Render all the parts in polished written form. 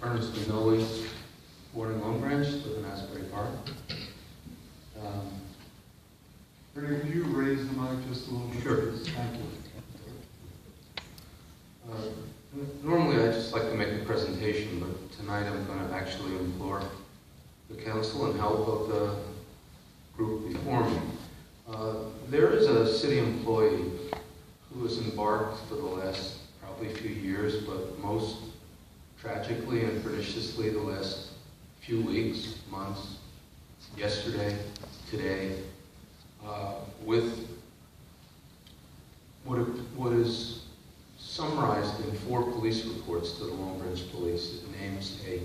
Mignoli, born in Long Branch, live in Asbury Park. Ernie, would you raise the mic just a little bit? Sure. Thank you. Normally I just like to make a presentation, but tonight I'm going to actually implore the council and help of the group before me. There is a city employee who has embarked for the last probably few years, but most tragically and perniciously the last few weeks, months, yesterday, today, with what is summarized in 4 police reports to the Long Branch Police. It names a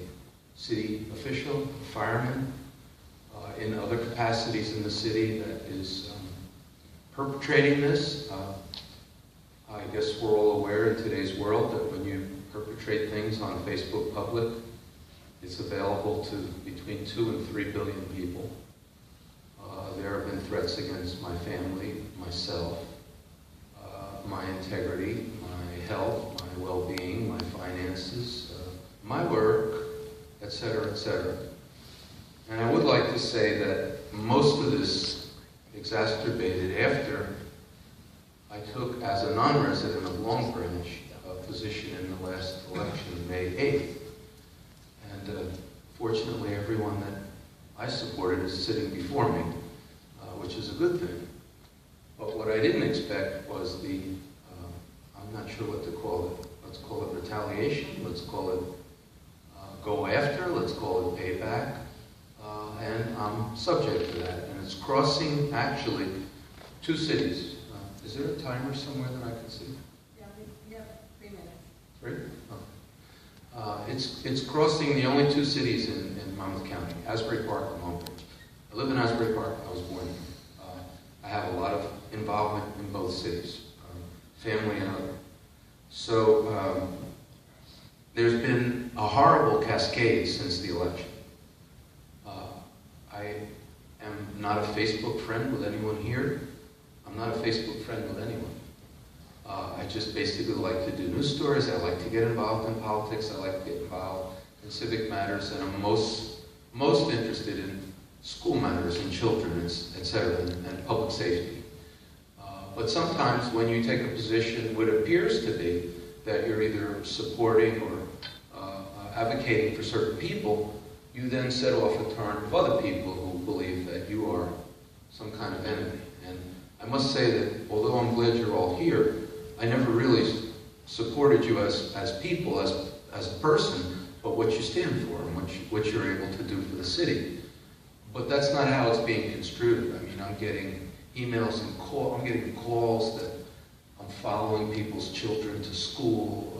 city official, a fireman, in other capacities in the city that is perpetrating this. I guess we're all aware in today's world that when you perpetrate things on Facebook public, it's available to between 2 and 3 billion people. There have been threats against my family, myself, my integrity, my health, my well-being, my finances, my work, etc., etc. And I would like to say that most of this exacerbated after I took, as a non-resident of Long Branch, a position in the last election, May 8th. And fortunately, everyone that I supported is sitting before me, which is a good thing. But what I didn't expect was the, I'm not sure what to call it. Let's call it retaliation. Let's call it go after. Let's call it payback. And I'm subject to that. And it's crossing, actually, 2 cities. Is there a timer somewhere that I can see? Yeah, we have 3 minutes. 3? Oh. It's crossing the only 2 cities in Monmouth County, Asbury Park and Long Branch. I live in Asbury Park. I was born here. I have a lot of involvement in both cities, family and other. So there's been a horrible cascade since the election. I am not a Facebook friend with anyone here. I'm not a Facebook friend with anyone. I just basically like to do news stories. I like to get involved in politics. I like to get involved in civic matters, and I'm most interested in school matters and children, etc., and public safety. But sometimes when you take a position, what appears to be that you're either supporting or advocating for certain people, you then set off a torrent of other people who believe that you are some kind of enemy. And I must say that although I'm glad you're all here, I never really supported you as people, as a person, but what you stand for and what you're able to do for the city. But that's not how it's being construed. I mean, I'm getting emails and I'm getting calls that I'm following people's children to school.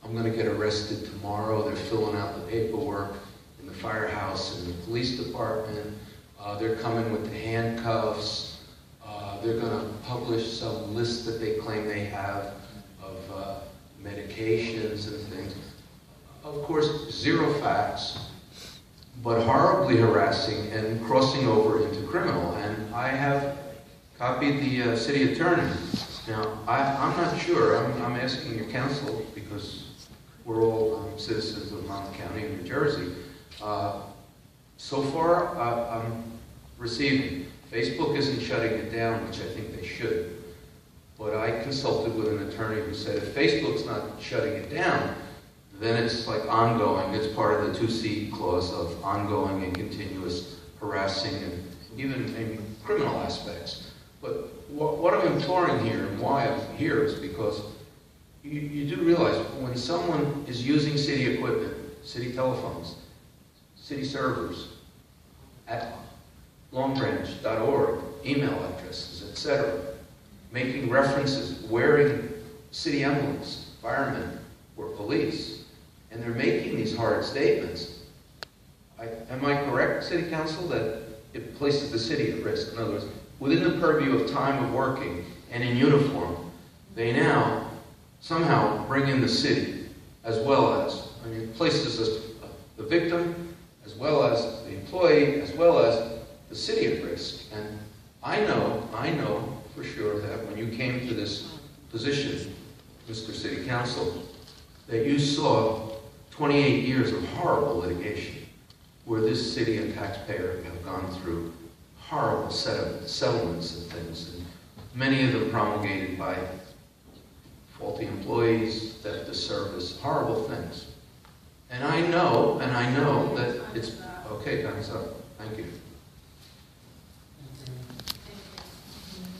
I'm going to get arrested tomorrow. They're filling out the paperwork in the firehouse and the police department. They're coming with the handcuffs. They're going to publish some list that they claim they have of medications and things. Of course, 0 facts, but horribly harassing and crossing over into criminal. And I have copied the city attorney. Now, I'm not sure. I'm asking your counsel, because we're all citizens of Monmouth County in New Jersey. So far, I'm receiving. Facebook isn't shutting it down, which I think they should. But I consulted with an attorney who said if Facebook's not shutting it down, then it's like ongoing. It's part of the 2C clause of ongoing and continuous harassing and even in criminal aspects. But what I'm imploring here and why I'm here is because you do realize when someone is using city equipment, city telephones, city servers, at longbranch.org, email addresses, etc., making references, wearing city emblems, firemen or police, and they're making these hard statements. Am I correct, City Council, that it places the city at risk? In other words, within the purview of time of working and in uniform, they now somehow bring in the city as well as, I mean, it places the victim as well as the employee as well as the city at risk. And I know for sure that when you came to this position, Mr. City Council, that you saw 28 years of horrible litigation where this city and taxpayer have gone through horrible settlements of things, and many of them promulgated by faulty employees, theft of service, horrible things. And I know that it's, okay, time's up. Thank you.